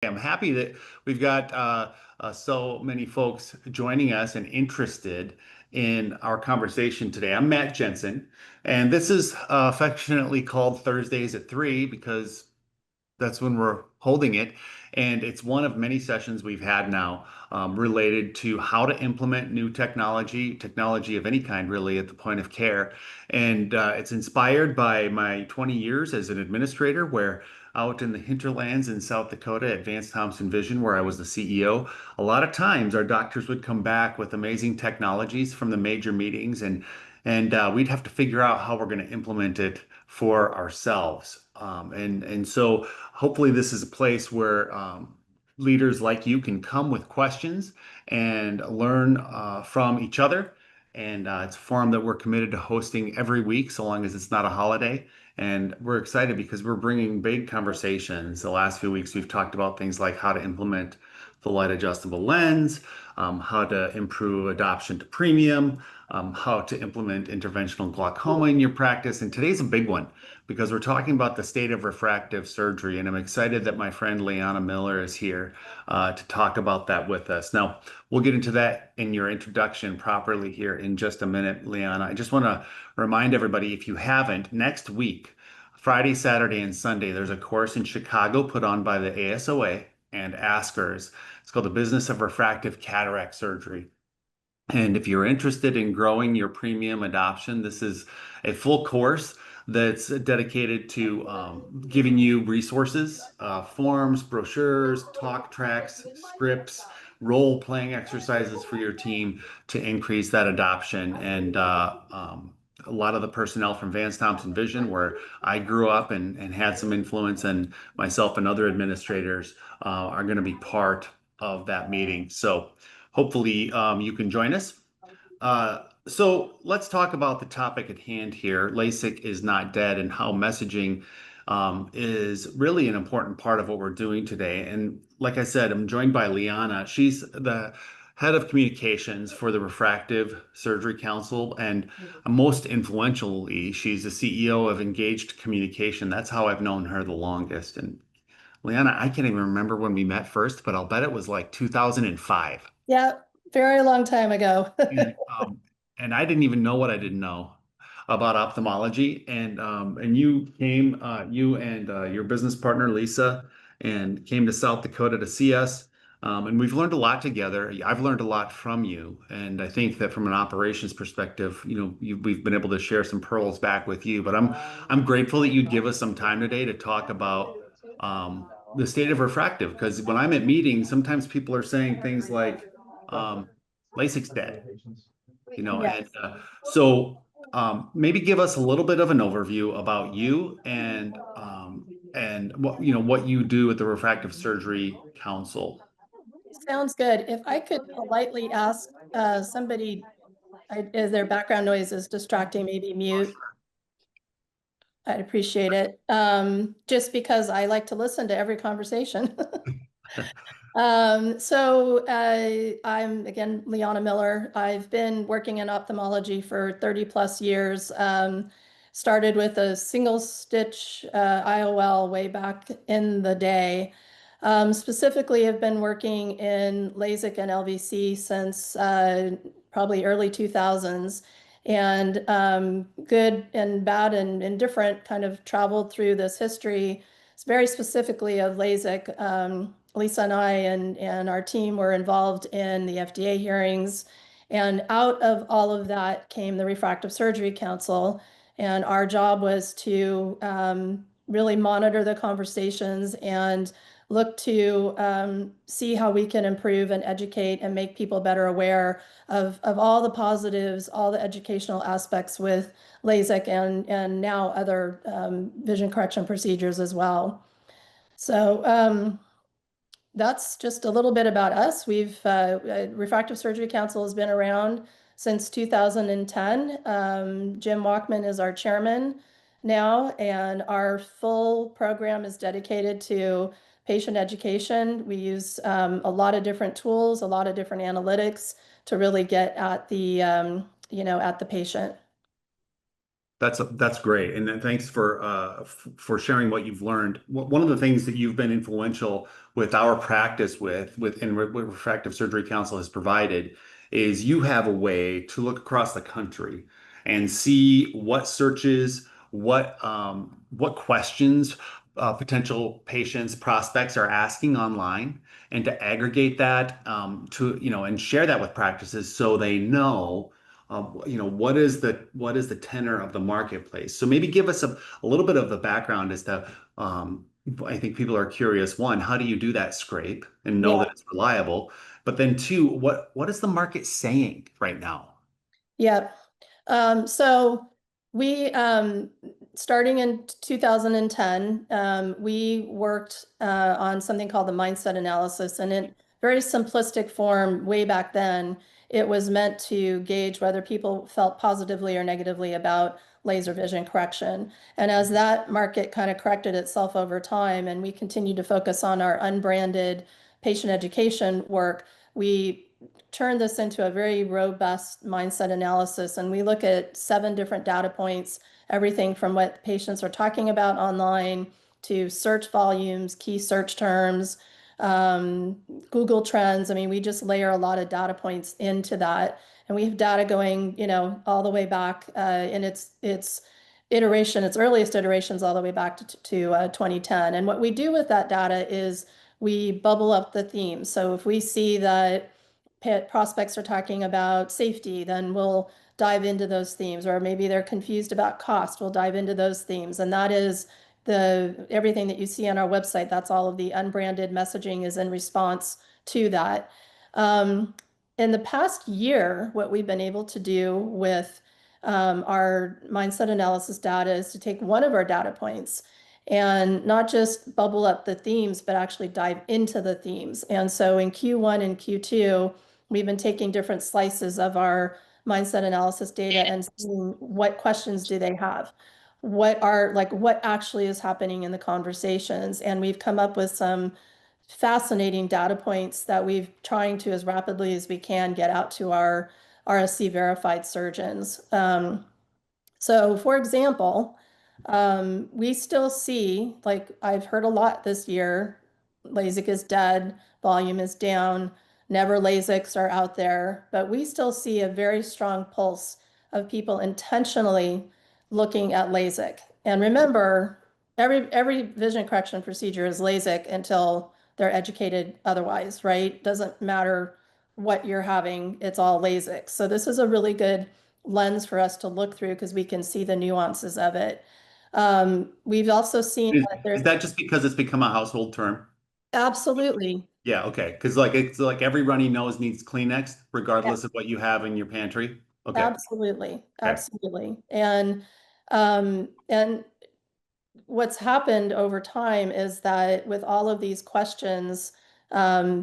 I'm happy that we've got so many folks joining us and interested in our conversation today. I'm Matt Jensen, and this is affectionately called Thursdays at 3 because that's when we're holding it. And it's one of many sessions we've had now related to how to implement new technology of any kind, really, at the point of care. And it's inspired by my 20 years as an administrator, where out in the hinterlands in South Dakota at Vance Thompson Vision, where I was the CEO, a lot of times our doctors would come back with amazing technologies from the major meetings, and we'd have to figure out how we're going to implement it for ourselves. And so hopefully this is a place where leaders like you can come with questions and learn from each other. And it's a forum that we're committed to hosting every week, so long as it's not a holiday. And we're excited because we're bringing big conversations. The last few weeks, we've talked about things like how to implement the light adjustable lens, how to improve adoption to premium, how to implement interventional glaucoma in your practice. And today's a big one because we're talking about the state of refractive surgery. And I'm excited that my friend Liana Miller is here to talk about that with us. Now, we'll get into that in your introduction properly here in just a minute, Liana. I just want to remind everybody, if you haven't, next week, Friday, Saturday, and Sunday, there's a course in Chicago put on by the ASOA and Askers. It's called The Business of Refractive Cataract Surgery. And if you're interested in growing your premium adoption, this is a full course that's dedicated to giving you resources, forms, brochures, talk tracks, scripts, role-playing exercises for your team to increase that adoption. And a lot of the personnel from Vance Thompson Vision, where I grew up and had some influence, and myself and other administrators are going to be part of that meeting. So hopefully, you can join us. So let's talk about the topic at hand here. LASIK is not dead, and how messaging is really an important part of what we're doing today. And like I said, I'm joined by Liana. She's the head of communications for the Refractive Surgery Council, and most influentially, she's the CEO of Engaged Communication. That's how I've known her the longest. And Liana, I can't even remember when we met first, but I'll bet it was like 2005. Yeah, very long time ago. And, um, and I didn't even know what I didn't know about ophthalmology. And you came, you and your business partner Lisa, and came to South Dakota to see us. And we've learned a lot together. I've learned a lot from you, and I think that from an operations perspective, we've been able to share some pearls back with you. But I'm grateful that you'd give us some time today to talk about the state of refractive, because when I'm at meetings, sometimes people are saying things like um, LASIK's dead, Yes. and so maybe give us a little bit of an overview about you and what you do at the Refractive Surgery Council. Sounds good. If I could politely ask somebody, if their background noise is distracting, maybe mute. I'd appreciate it. Just because I like to listen to every conversation. I'm again Liana Miller. I've been working in ophthalmology for 30 plus years. Started with a single stitch IOL way back in the day. Specifically, have been working in LASIK and LVC since probably early 2000s. And good and bad and indifferent kind of traveled through this history. It's very specifically of LASIK. Lisa and I and our team were involved in the FDA hearings. And out of all of that came the Refractive Surgery Council. And our job was to really monitor the conversations and look to see how we can improve and educate and make people better aware of all the positives, all the educational aspects with LASIK and now other vision correction procedures as well. So that's just a little bit about us. Refractive Surgery Council has been around since 2010. Jim Walkman is our chairman now, and our full program is dedicated to patient education. We use a lot of different tools, a lot of different analytics to really get at the, at the patient. That's great, and then thanks for sharing what you've learned. One of the things that you've been influential with our practice with and what Refractive Surgery Council has provided is you have a way to look across the country and see what searches, what questions potential patients, prospects are asking online, and to aggregate that to and share that with practices so they know what is the tenor of the marketplace. So maybe give us a little bit of the background as to I think people are curious. One, how do you do that scrape and know that Yeah. it's reliable? But then two, what is the market saying right now? Yeah. So we, starting in 2010, we worked on something called the mindset analysis, and in very simplistic form, way back then, it was meant to gauge whether people felt positively or negatively about laser vision correction. And as that market kind of corrected itself over time, and we continued to focus on our unbranded patient education work, we turned this into a very robust mindset analysis. And we look at 7 different data points, everything from what patients are talking about online to search volumes, key search terms, um, Google Trends. I mean, we just layer a lot of data points into that. And we have data going, all the way back in its iteration, its earliest iterations, all the way back to 2010. And what we do with that data is we bubble up the themes. So if we see that prospects are talking about safety, then we'll dive into those themes. Or maybe they're confused about cost, we'll dive into those themes. And that is everything that you see on our website. That's all of the unbranded messaging is in response to that. Um, in the past year, what we've been able to do with our mindset analysis data is to take one of our data points and not just bubble up the themes, but actually dive into the themes. And so in Q1 and Q2, we've been taking different slices of our mindset analysis data and seeing what questions do they have? What actually is happening in the conversations? And we've come up with some fascinating data points that we've trying to, as rapidly as we can, get out to our RSC verified surgeons. So, for example, we still see, like I've heard a lot this year, LASIK is dead, volume is down, never LASIKs are out there, but we still see a very strong pulse of people intentionally looking at LASIK. And remember, every vision correction procedure is LASIK until they're educated otherwise, right? Doesn't matter what you're having, it's all LASIK. So this is a really good lens for us to look through because we can see the nuances of it. We've also seen Is, that is there's that just because it's become a household term? absolutely, Yeah, okay. Because like it's like every runny nose needs Kleenex, yeah, regardless of what you have in your pantry. Okay. absolutely, Okay. absolutely. And what's happened over time is that with all of these questions,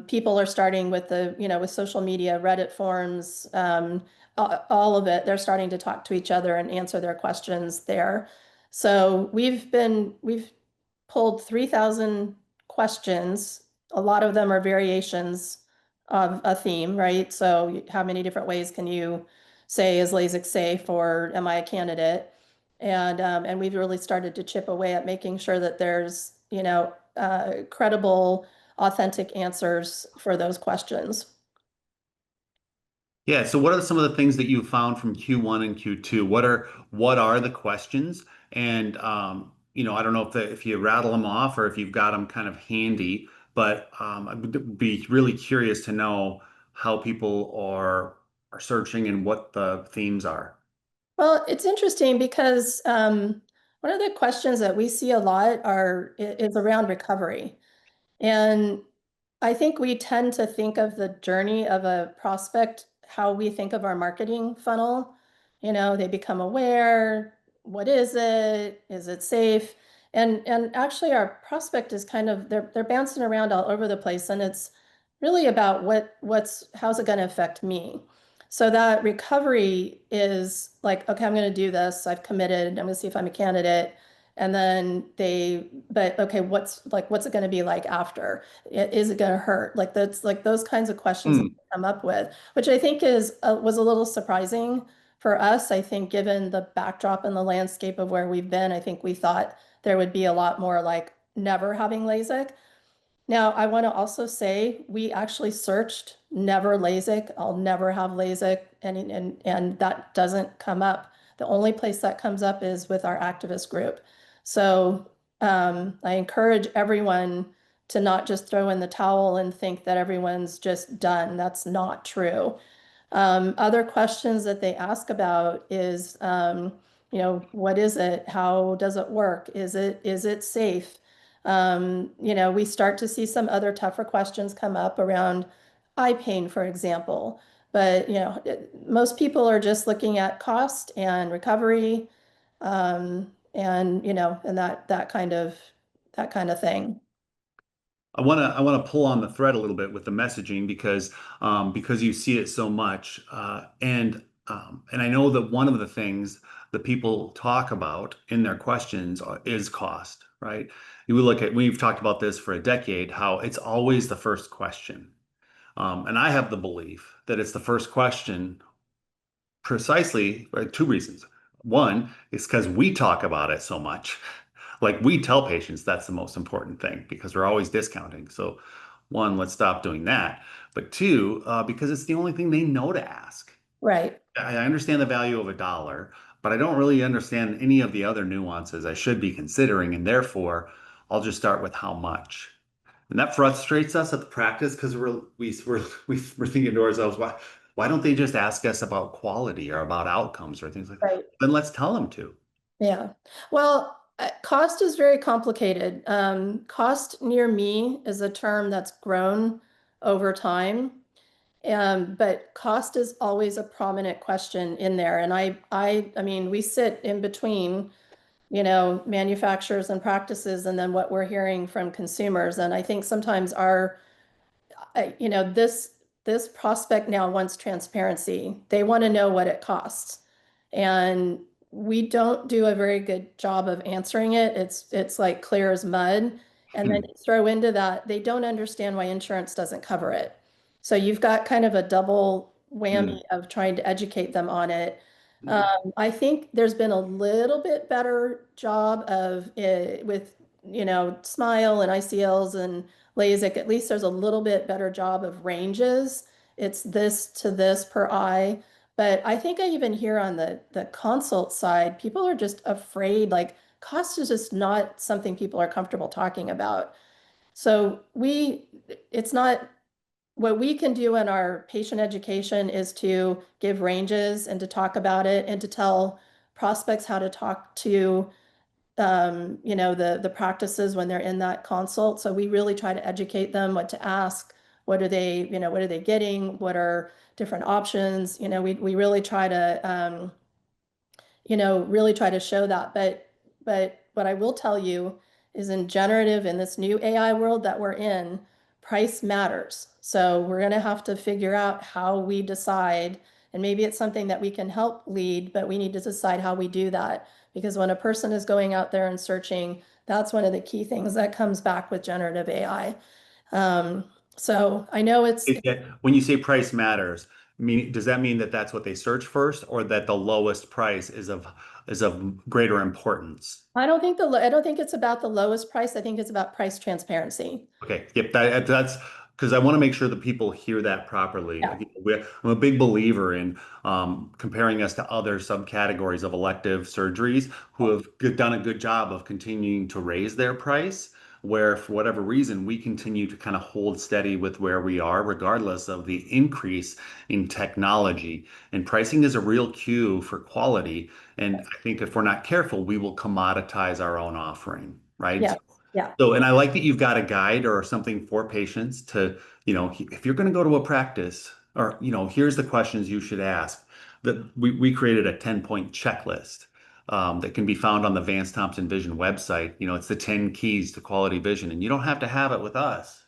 people are starting with with social media, Reddit forums, all of it. They're starting to talk to each other and answer their questions there. So we've pulled 3,000 questions. A lot of them are variations of a theme, right? So how many different ways can you say is LASIK safe or am I a candidate? And we've really started to chip away at making sure that there's, credible, authentic answers for those questions. Yeah, so what are some of the things that you found from Q1 and Q2? What are the questions? And I don't know if you rattle them off or if you've got them kind of handy, but I would be really curious to know how people are searching and what the themes are. Well, it's interesting because one of the questions that we see a lot is around recovery. And I think we tend to think of the journey of a prospect how we think of our marketing funnel. They become aware, what is it? Is it safe? And actually our prospect is kind of they're bouncing around all over the place and it's really about how's it going to affect me? So that recovery is like, okay, I'm going to do this. I've committed. I'm going to see if I'm a candidate. And then but okay, what's it going to be like after? Is it going to hurt? Like that's like those kinds of questions that Hmm. we come up with, which I think was a little surprising for us, I think given the backdrop and the landscape of where we've been, I think we thought there would be a lot more like never having LASIK. Now, I want to also say we actually searched never LASIK. I'll never have LASIK, and that doesn't come up. The only place that comes up is with our activist group. So I encourage everyone to not just throw in the towel and think that everyone's just done. That's not true. Other questions that they ask about is, what is it? How does it work? Is it safe? We start to see some other tougher questions come up around eye pain, for example. But, most people are just looking at cost and recovery, and that kind of thing. I want to pull on the thread a little bit with the messaging because you see it so much, and I know that one of the things that people talk about in their questions is cost, right? You look at we've talked about this for a decade, how it's always the first question, and I have the belief that it's the first question precisely for two reasons. One is because we talk about it so much. Like we tell patients that's the most important thing because we're always discounting. So, one, let's stop doing that. But two, because it's the only thing they know to ask. Right, I understand the value of a dollar, but I don't really understand any of the other nuances I should be considering. And therefore, I'll just start with how much. And that frustrates us at the practice because we're thinking to ourselves, why don't they just ask us about quality or about outcomes or things like that? right. Then let's tell them to. Yeah. Well, cost is very complicated. Cost near me is a term that's grown over time. But cost is always a prominent question in there. And I mean, we sit in between, manufacturers and practices and then what we're hearing from consumers. And I think sometimes this prospect now wants transparency. They want to know what it costs. And we don't do a very good job of answering it. It's like clear as mud. And then you throw into that, they don't understand why insurance doesn't cover it. So you've got kind of a double whammy Mm, of trying to educate them on it. mm, I think there's been a little bit better job of with Smile and ICLs and LASIK. At least there's a little bit better job of ranges. It's this to this per eye. But I think I even hear on the consult side, people are just afraid, like cost is just not something people are comfortable talking about. So it's not what we can do in our patient education is to give ranges and to talk about it and to tell prospects how to talk to the practices when they're in that consult. So we really try to educate them what to ask, what are they getting, what are different options. We really try to really try to show that. But what I will tell you is in generative, in this new AI world that we're in, price matters. So we're going to have to figure out how we decide, and maybe it's something that we can help lead, but we need to decide how we do that. Because when a person is going out there and searching, that's one of the key things that comes back with generative AI. Um, so I know When you say price matters, does that mean that that's what they search first, or that the lowest price is of greater importance? I don't think it's about the lowest price. I think it's about price transparency. Okay, yep, that's because I want to make sure that people hear that properly. Yeah. Again, I'm a big believer in comparing us to other subcategories of elective surgeries who have done a good job of continuing to raise their price, where for whatever reason we continue to kind of hold steady with where we are, regardless of the increase in technology. And pricing is a real cue for quality. And I think if we're not careful, we will commoditize our own offering, right? Yeah. Yeah. So, and I like that you've got a guide or something for patients to, if you're going to go to a practice or, here's the questions you should ask. That we created a 10-point checklist that can be found on the Vance Thompson Vision website. It's the 10 keys to quality vision, and you don't have to have it with us,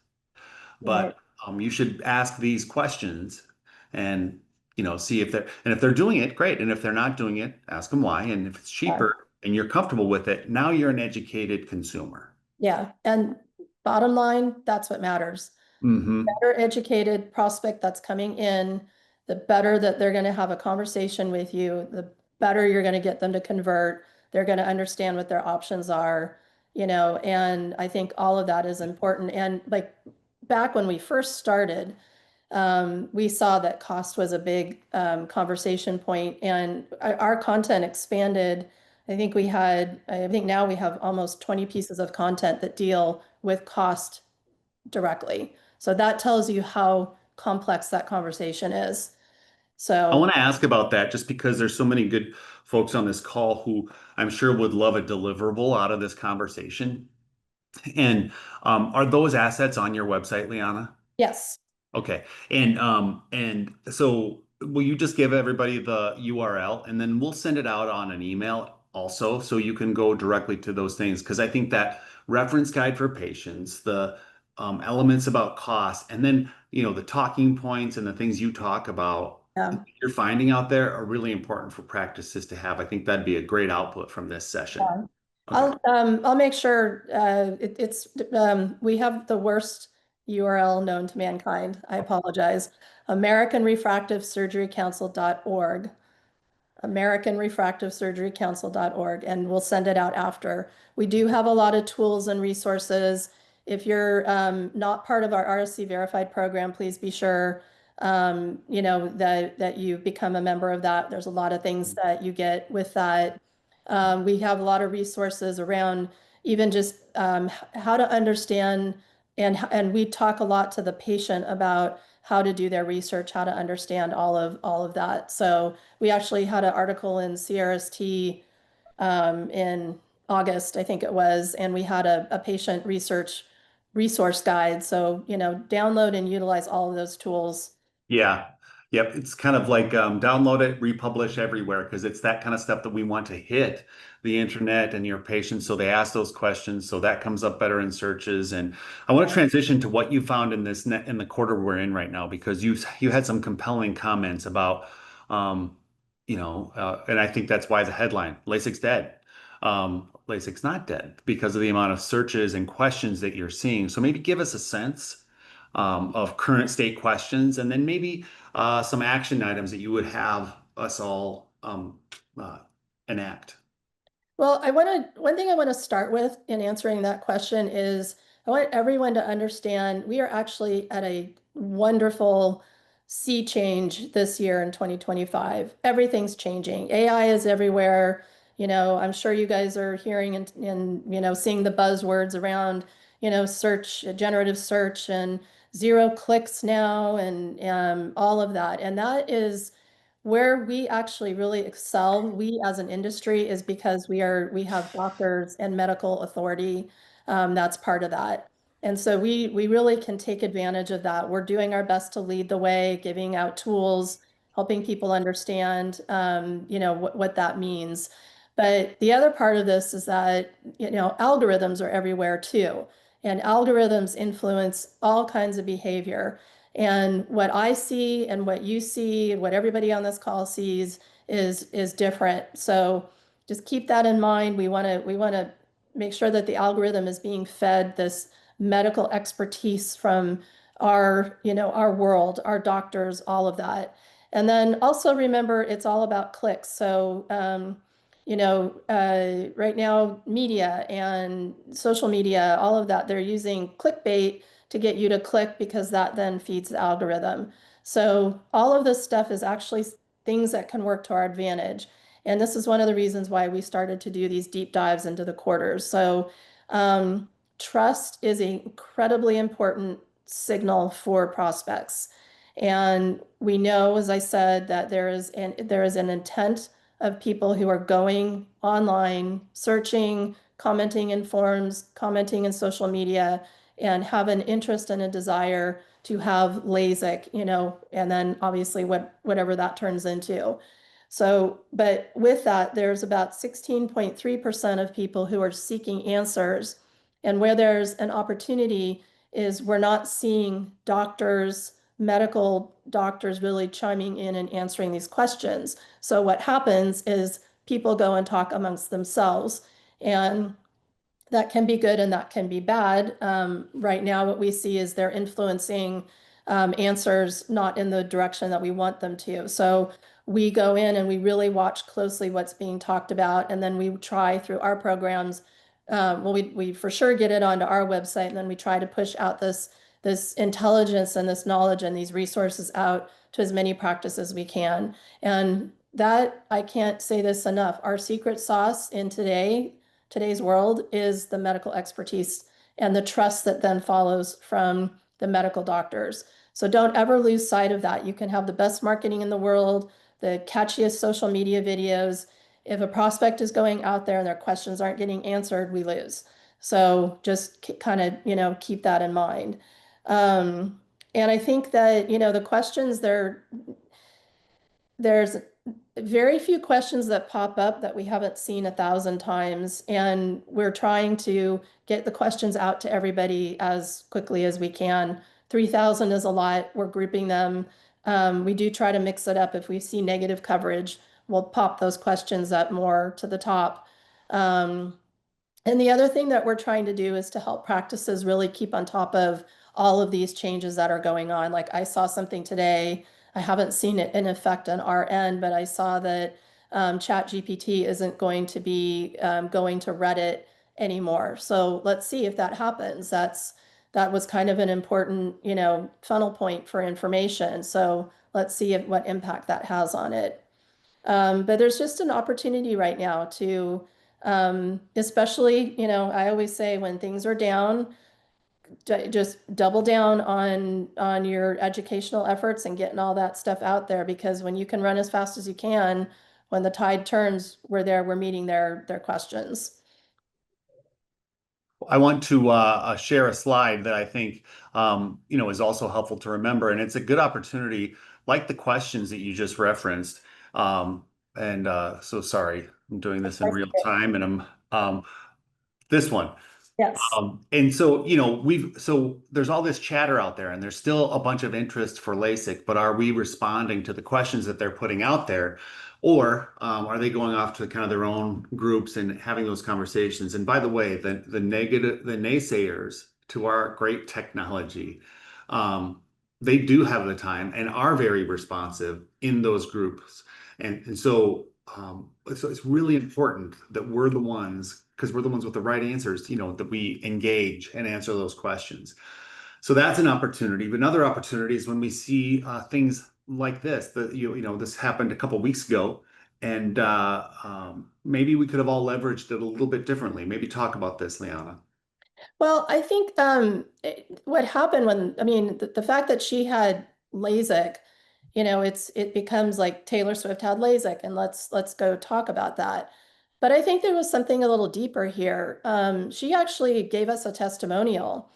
Right. but you should ask these questions and, see if they're doing it, great. And if they're not doing it, ask them why. And if it's Yeah. cheaper and you're comfortable with it, now you're an educated consumer. Yeah. And bottom line, that's what matters. Hmm. Better educated prospect that's coming in, the better that they're going to have a conversation with you, the better you're going to get them to convert. They're going to understand what their options are, and I think all of that is important. And like back when we first started, we saw that cost was a big conversation point, and our content expanded. I think now we have almost 20 pieces of content that deal with cost directly. So that tells you how complex that conversation is. I So want to ask about that just because there's so many good folks on this call who I'm sure would love a deliverable out of this conversation. And are those assets on your website, Liana? yes, Okay. And so will you just give everybody the URL and then we'll send it out on an email also so you can go directly to those things because I think that reference guide for patients, the elements about cost, and then the talking points and the things you talk about yeah. you're finding out there are really important for practices to have. I think that'd be a great output from this session. Yeah. Okay. I'll make sure it's we have the worst URL known to mankind. I apologize. AmericanRefractiveSurgeryCouncil.org. AmericanRefractiveSurgeryCouncil.org, and we'll send it out after. We do have a lot of tools and resources. If you're not part of our RSC Verified program, please be sure that you become a member of that. There's a lot of things that you get with that. We have a lot of resources around even just how to understand, and we talk a lot to the patient about how to do their research, how to understand all of that. So we actually had an article in CRST in August, I think it was, and we had a patient research resource guide. So, download and utilize all of those tools. Yeah. Yep. It's kind of like download it, republish everywhere because it's that kind of stuff that we want to hit the internet and your patients so they ask those questions. So that comes up better in searches. And I want to transition to what you found in in the quarter we're in right now because you had some compelling comments about and I think that's why the headline, LASIK's dead. LASIK's not dead because of the amount of searches and questions that you're seeing. So maybe give us a sense of current state questions, and then maybe some action items that you would have us all uh, enact. Well, one thing I want to start with in answering that question is I want everyone to understand we are actually at a wonderful sea change this year in 2025. Everything's changing. AI is everywhere. I'm sure you guys are hearing and seeing the buzzwords around, search, generative search and zero clicks now and all of that. And that is where we actually really excel, we as an industry, is because we have doctors and medical authority. That's part of that. And so we really can take advantage of that. We're doing our best to lead the way, giving out tools, helping people understand, what that means. But the other part of this is that, algorithms are everywhere too. And algorithms influence all kinds of behavior. And what I see and what you see, what everybody on this call sees is different. So just keep that in mind. We want to make sure that the algorithm is being fed this medical expertise from our world, our doctors, all of that. And then also remember it's all about clicks. So right now media and social media, all of that, they're using clickbait to get you to click because that then feeds the algorithm. So all of this stuff is actually things that can work to our advantage. And this is one of the reasons why we started to do these deep dives into the quarters. So trust is an incredibly important signal for prospects. And we know, as I said, that there is an intent of people who are going online, searching, commenting in forums, commenting in social media, and have an interest and a desire to have LASIK, and then obviously whatever that turns into. So, but with that, there's about 16.3% of people who are seeking answers. And where there's an opportunity is we're not seeing doctors, medical doctors really chiming in and answering these questions. So what happens is people go and talk amongst themselves. And that can be good and that can be bad. Right now, what we see is they're influencing answers not in the direction that we want them to. So we go in and we really watch closely what's being talked about, and then we try through our programs. Well, we for sure get it onto our website, and then we try to push out this intelligence and this knowledge and these resources out to as many practices as we can. And that, I can't say this enough, our secret sauce in today's world is the medical expertise and the trust that then follows from the medical doctors. So don't ever lose sight of that. You can have the best marketing in the world, the catchiest social media videos. If a prospect is going out there and their questions aren't getting answered, we lose. So just kind of, keep that in mind. Um, and I think that, the questions there's very few questions that pop up that we haven't seen 1,000 times, and we're trying to get the questions out to everybody as quickly as we can. 3,000 is a lot. We're grouping them. We do try to mix it up. If we see negative coverage, we'll pop those questions up more to the top. Um, and the other thing that we're trying to do is to help practices really keep on top of all of these changes that are going on. Like I saw something today, I haven't seen it in effect on our end, but I saw that ChatGPT isn't going to be going to Reddit anymore. So let's see if that happens. That was kind of an important, funnel point for information. So let's see what impact that has on it. But there's just an opportunity right now to, especially, I always say when things are down, just double down on your educational efforts and getting all that stuff out there, because when you can run as fast as you can, when the tide turns, we're there, we're meeting their questions. I want to share a slide that I think is also helpful to remember, and it's a good opportunity, like the questions that you just referenced. Um, and so sorry, I'm doing this in real time, and I'm this one. Yes. And so, so there's all this chatter out there, and there's still a bunch of interest for LASIK, but are we responding to the questions that they're putting out there? Or are they going off to kind of their own groups and having those conversations? And by the way, the naysayers to our great technology, um, they do have the time and are very responsive in those groups. And so it's really important that we're the ones, because we're the ones with the right answers, that we engage and answer those questions. So that's an opportunity. But another opportunity is when we see things like this. That this happened a couple weeks ago, and maybe we could have all leveraged it a little bit differently. Maybe talk about this, Liana. Well, I think what happened when, I mean, the fact that she had LASIK, it becomes like Taylor Swift had LASIK, and let's go talk about that. But I think there was something a little deeper here. She actually gave us a testimonial.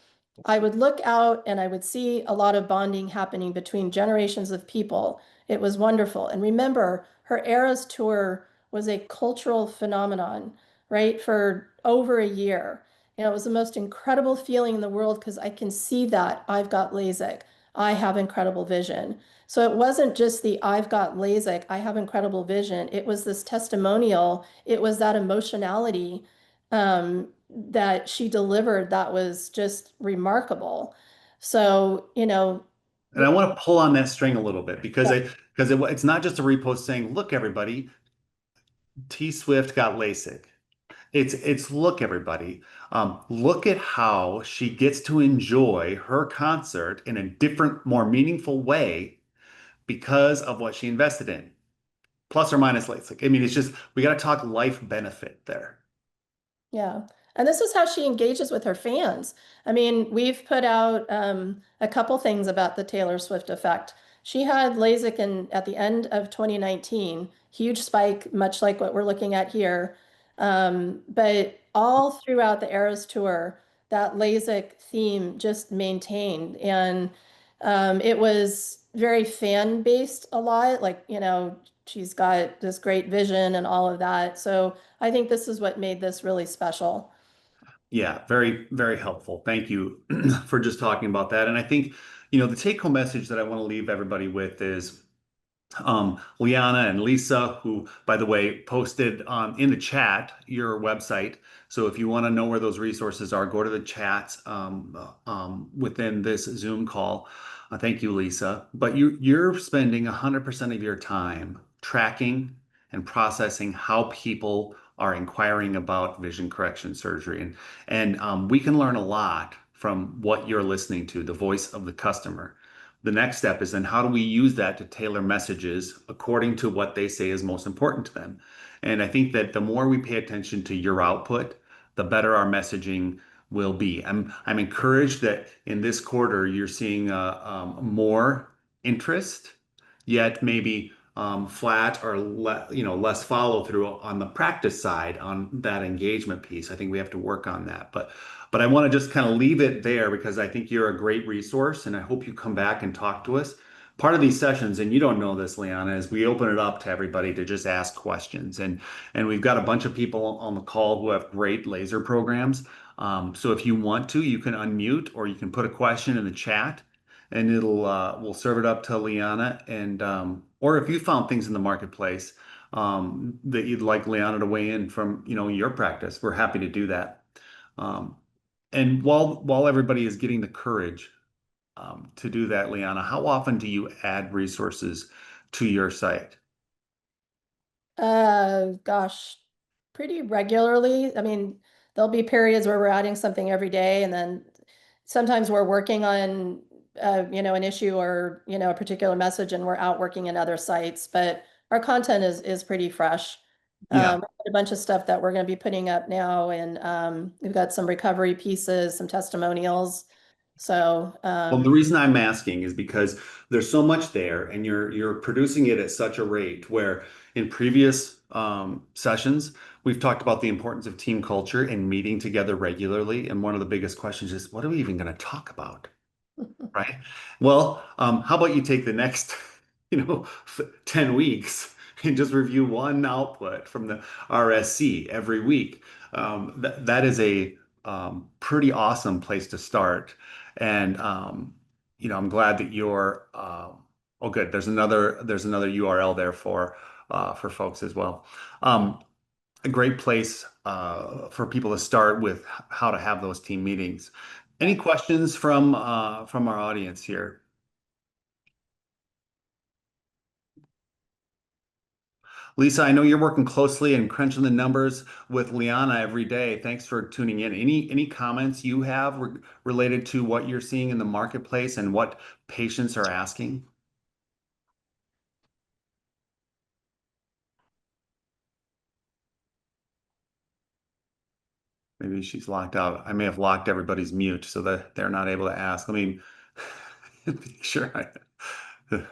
I would look out and I would see a lot of bonding happening between generations of people. It was wonderful. And remember, her Eras tour was a cultural phenomenon, right? For over a year. It was the most incredible feeling in the world because I can see that I've got LASIK. I have incredible vision. So it wasn't just the I've got LASIK, I have incredible vision. It was this testimonial. It was that emotionality that she delivered that was just remarkable. So, And I want to pull on that string a little bit because yeah, it's not just a repost saying, "Look, everybody, T Swift got LASIK." It's look, everybody. Look at how she gets to enjoy her concert in a different, more meaningful way because of what she invested in, plus or minus LASIK. I mean, it's just we got to talk life benefit there. yeah. And this is how she engages with her fans. I mean, we've put out a couple things about the Taylor Swift effect. She had LASIK at the end of 2019, huge spike, much like what we're looking at here. But all throughout the Eras tour, that LASIK theme just maintained. And it was very fan-based a lot. Like, she's got this great vision and all of that. So I think this is what made this really special. Yeah, very, very helpful. Thank you for just talking about that. And I think, the take home message that I want to leave everybody with is Liana and Lisa, who, by the way, posted in the chat your website. So if you want to know where those resources are, go to the chats within this Zoom call. Thank you, Lisa. But you're spending 100% of your time tracking and processing how people are inquiring about vision correction surgery, and we can learn a lot from what you're listening to, the voice of the customer. The next step is then how do we use that to tailor messages according to what they say is most important to them? And I think that the more we pay attention to your output, the better our messaging will be. I'm encouraged that in this quarter you're seeing more interest, yet maybe flat or less follow through on the practice side on that engagement piece. I think we have to work on that, but I want to just kind of leave it there because I think you're a great resource and I hope you come back and talk to us. Part of these sessions, and you don't know this, Liana, is we open it up to everybody to just ask questions. And we've got a bunch of people on the call who have great laser programs. So if you want to, you can unmute or you can put a question in the chat and we'll serve it up to Liana. And or if you found things in the marketplace that you'd like Liana to weigh in from, your practice, we're happy to do that. Um, and while everybody is getting the courage to do that, Liana, how often do you add resources to your site? Gosh, pretty regularly. I mean, there'll be periods where we're adding something every day, and then sometimes we're working on, an issue or, a particular message, and we're out working in other sites. But our content is pretty fresh. Yeah. A bunch of stuff that we're going to be putting up now, and we've got some recovery pieces, some testimonials. So, Well, the reason I'm asking is because there's so much there, and you're producing it at such a rate where in previous sessions we've talked about the importance of team culture and meeting together regularly. And one of the biggest questions is, what are we even going to talk about? Right? Well, how about you take the next, 10 weeks and just review one output from the RSC every week. That is a pretty awesome place to start. And I'm glad that oh, good. There's another URL there for folks as well. A great place for people to start with how to have those team meetings. Any questions from our audience here? Lisa, I know you're working closely and crunching the numbers with Liana every day. Thanks for tuning in. Any comments you have related to what you're seeing in the marketplace and what patients are asking? Maybe she's locked out. I may have locked everybody's mute so that they're not able to ask. Let me make sure it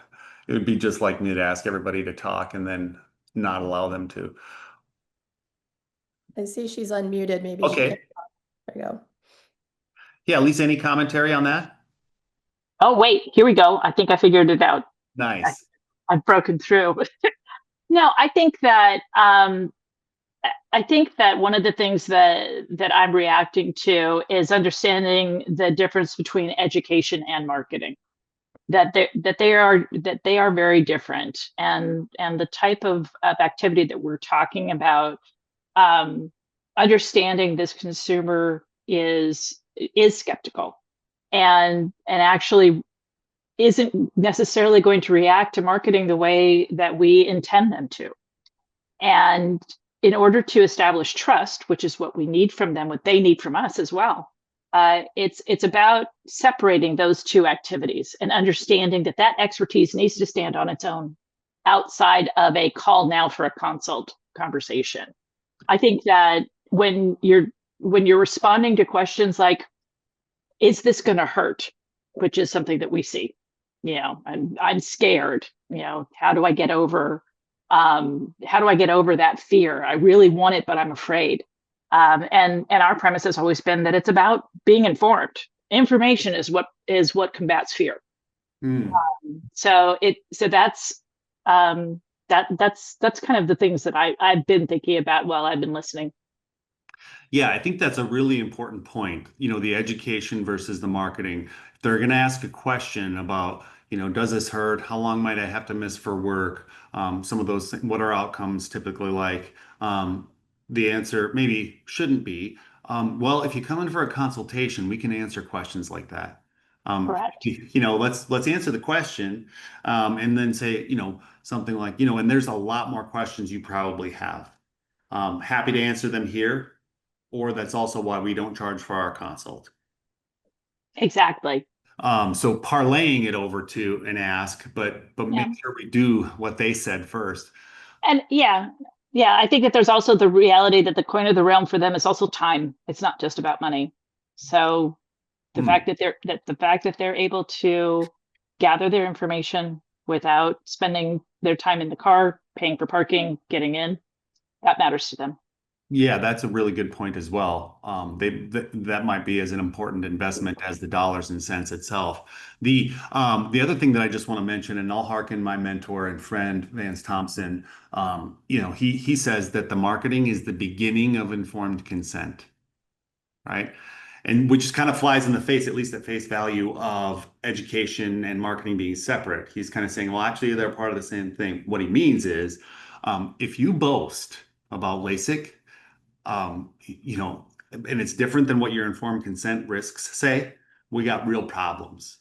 would be just like me to ask everybody to talk and then not allow them to. I see she's unmuted. Maybe she can. Okay. There you go. Yeah, Lisa, any commentary on that? Oh, wait, here we go. I think I figured it out. I, Nice. I've broken through. No, I think that one of the things that I'm reacting to is understanding the difference between education and marketing. That they are very different, and the type of activity that we're talking about, um, understanding this consumer is skeptical and actually isn't necessarily going to react to marketing the way that we intend them to. And in order to establish trust, which is what we need from them, what they need from us as well, it's about separating those two activities and understanding that that expertise needs to stand on its own outside of a call now for a consult conversation. I think that when you're responding to questions like, is this going to hurt, which is something that we see, I'm scared, how do I get over that fear? I really want it, but I'm afraid. And our premise has always been that it's about being informed. Information is what combats fear. Hmm. So that's kind of the things that I've been thinking about while I've been listening. Yeah, I think that's a really important point. The education versus the marketing. If they're going to ask a question about, does this hurt? How long might I have to miss for work? Some of those, what are outcomes typically like? The answer maybe shouldn't be. Well, if you come in for a consultation, we can answer questions like that. Correct. Let's answer the question, and then say, something like, and there's a lot more questions you probably have. Happy to answer them here, or that's also why we don't charge for our consult. Exactly. So parlaying it over to an ask, but make Yeah. sure we do what they said first. And yeah, I think that there's also the reality that the coin of the realm for them is also time. It's not just about money. So Hmm. the fact that they're able to gather their information without spending their time in the car, paying for parking, getting in, that matters to them. Yeah, that's a really good point as well. That might be as an important investment as the dollars and cents itself. The other thing that I just want to mention, and I'll hearken my mentor and friend Vance Thompson. He says that the marketing is the beginning of informed consent, right? And which kind of flies in the face, at least at face value, of education and marketing being separate. He's kind of saying, well, actually, they're part of the same thing. What he means is, if you boast about LASIK, and it's different than what your informed consent risks say, we got real problems.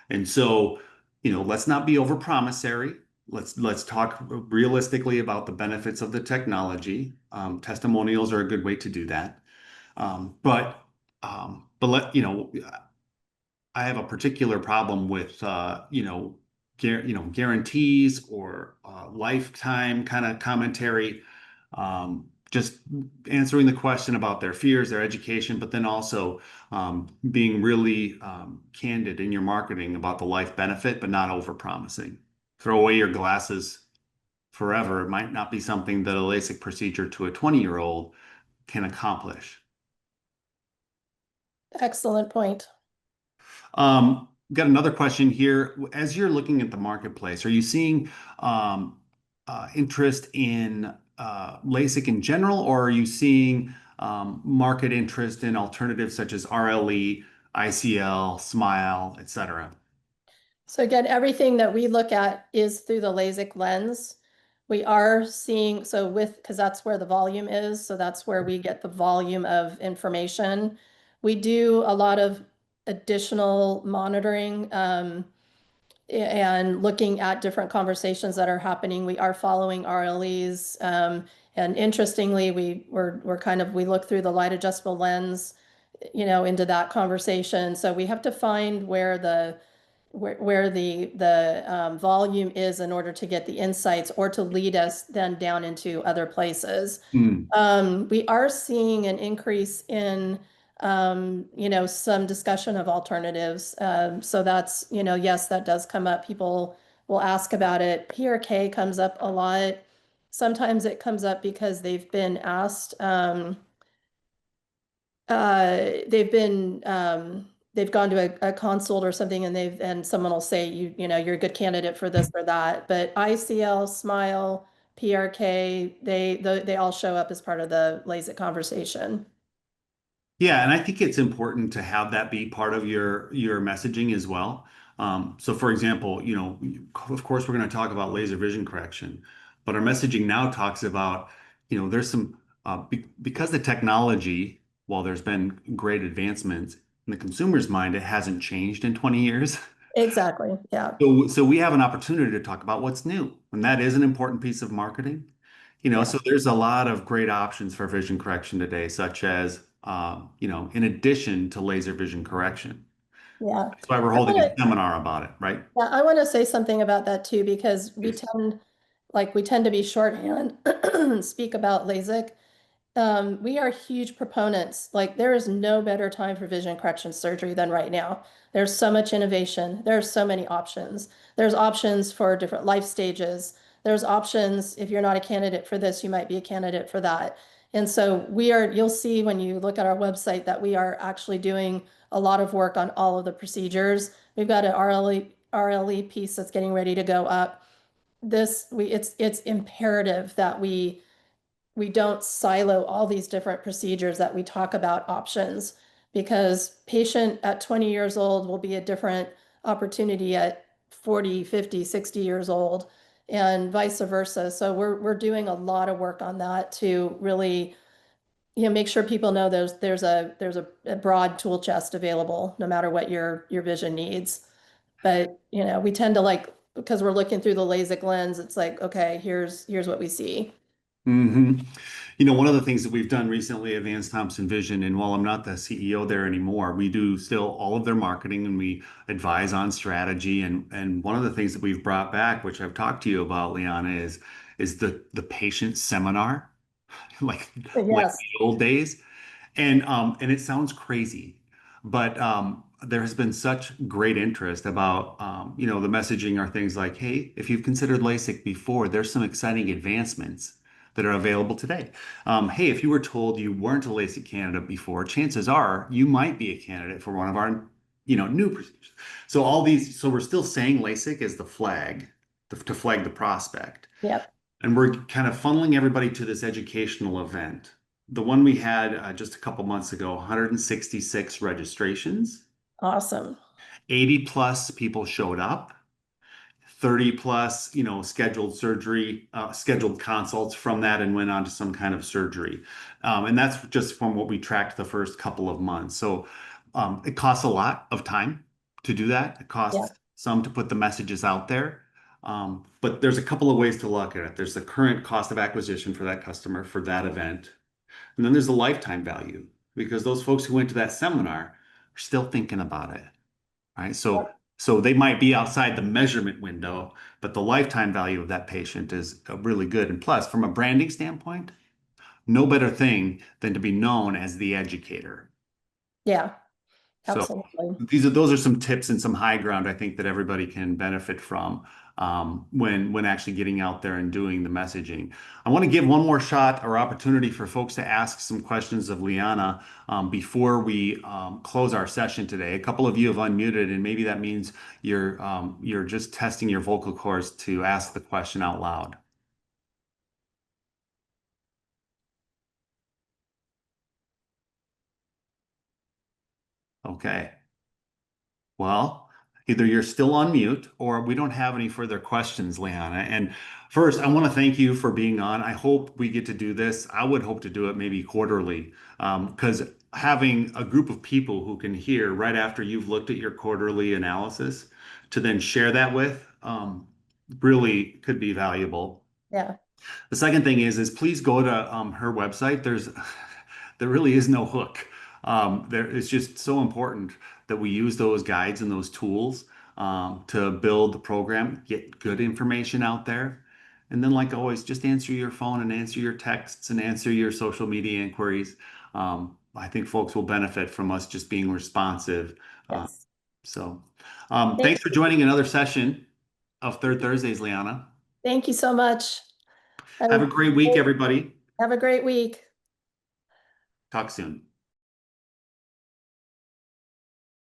And so, let's not be over promissory. Let's talk realistically about the benefits of the technology. Testimonials are a good way to do that. But I have a particular problem with guarantees or lifetime kind of commentary. Just answering the question about their fears, their education, but then also being really candid in your marketing about the life benefit, but not over promising. Throw away your glasses forever. It might not be something that a LASIK procedure to a 20-year-old can accomplish. Excellent point. Got another question here. As you're looking at the marketplace, are you seeing um, interest in LASIK in general, or are you seeing market interest in alternatives such as RLE, ICL, SMILE, etc.? So again, everything that we look at is through the LASIK lens. We are seeing, so because that's where the volume is, so that's where we get the volume of information. We do a lot of additional monitoring and looking at different conversations that are happening. We are following RLEs. And interestingly, we look through the light adjustable lens, into that conversation. So we have to find where the volume is in order to get the insights or to lead us then down into other places. Hmm. We are seeing an increase in some discussion of alternatives. So that's, yes, that does come up. People will ask about it. PRK comes up a lot. Sometimes it comes up because they've gone to a consult or something and someone will say you're a good candidate for this or that. But ICL, SMILE, PRK, they all show up as part of the LASIK conversation. Yeah, and I think it's important to have that be part of your messaging as well. So, for example, of course, we're going to talk about laser vision correction, but our messaging now talks about, there's some because the technology, while there's been great advancements in the consumer's mind, it hasn't changed in 20 years. Exactly. Yeah. So we have an opportunity to talk about what's new, and that is an important piece of marketing. Yeah. So there's a lot of great options for vision correction today, such as, in addition to laser vision correction. Yeah. That's why we're I holding want a to seminar about it, right? Yeah, I want to say something about that too, because Yes. we tend to be shorthand, speak about LASIK. We are huge proponents. Like, there is no better time for vision correction surgery than right now. There's so much innovation. There's so many options. There's options for different life stages. There's options. If you're not a candidate for this, you might be a candidate for that. And so you'll see when you look at our website that we are actually doing a lot of work on all of the procedures. We've got an RLE piece that's getting ready to go up. It's imperative that we don't silo all these different procedures, that we talk about options, because patient at 20 years old will be a different opportunity at 40, 50, 60 years old and vice versa. So we're doing a lot of work on that to really, make sure people know there's a broad tool chest available no matter what your vision needs. But, we tend to like, because we're looking through the LASIK lens, it's like, okay, here's what we see. Hmm. One of the things that we've done recently at Vance Thompson Vision, and while I'm not the CEO there anymore, we do still all of their marketing and we advise on strategy. And one of the things that we've brought back, which I've talked to you about, Liana, is the patient seminar, like Yes. the old days. And it sounds crazy, but there has been such great interest about the messaging are things like, hey, if you've considered LASIK before, there's some exciting advancements that are available today. Hey, if you were told you weren't a LASIK candidate before, chances are you might be a candidate for one of our new procedures. So we're still saying LASIK is the flag to flag the prospect. Yep. And we're kind of funneling everybody to this educational event. The one we had just a couple months ago, 166 registrations, Awesome. 80 plus people showed up, 30 plus, scheduled consults from that and went on to some kind of surgery. And that's just from what we tracked the first couple of months. So it costs a lot of time to do that. It Yeah. costs some to put the messages out there. But there's a couple of ways to look at it. There's the current cost of acquisition for that customer for that event. And then there's the lifetime value because those folks who went to that seminar are still thinking about it, right? So they might be outside the measurement window, but the lifetime value of that patient is really good. And plus, from a branding standpoint, no better thing than to be known as the educator. Yeah, So absolutely. those are some tips and some high ground I think that everybody can benefit from when actually getting out there and doing the messaging. I want to give one more shot or opportunity for folks to ask some questions of Liana before we close our session today. A couple of you have unmuted, and maybe that means you're just testing your vocal cords to ask the question out loud. Okay. Well, either you're still on mute or we don't have any further questions, Liana. And first, I want to thank you for being on. I hope we get to do this. I would hope to do it maybe quarterly, because having a group of people who can hear right after you've looked at your quarterly analysis to then share that with really could be valuable. Yeah. The second thing is please go to her website. There really is no hook. It's just so important that we use those guides and those tools to build the program, get good information out there. And then, like always, just answer your phone and answer your texts and answer your social media inquiries. I think folks will benefit from us just being responsive. Uh, Yes. so, Thank, thanks for joining another session of Third Thursdays, Liana. thank you so much. Have Have a a, great week, everybody. have a great week. Talk soon.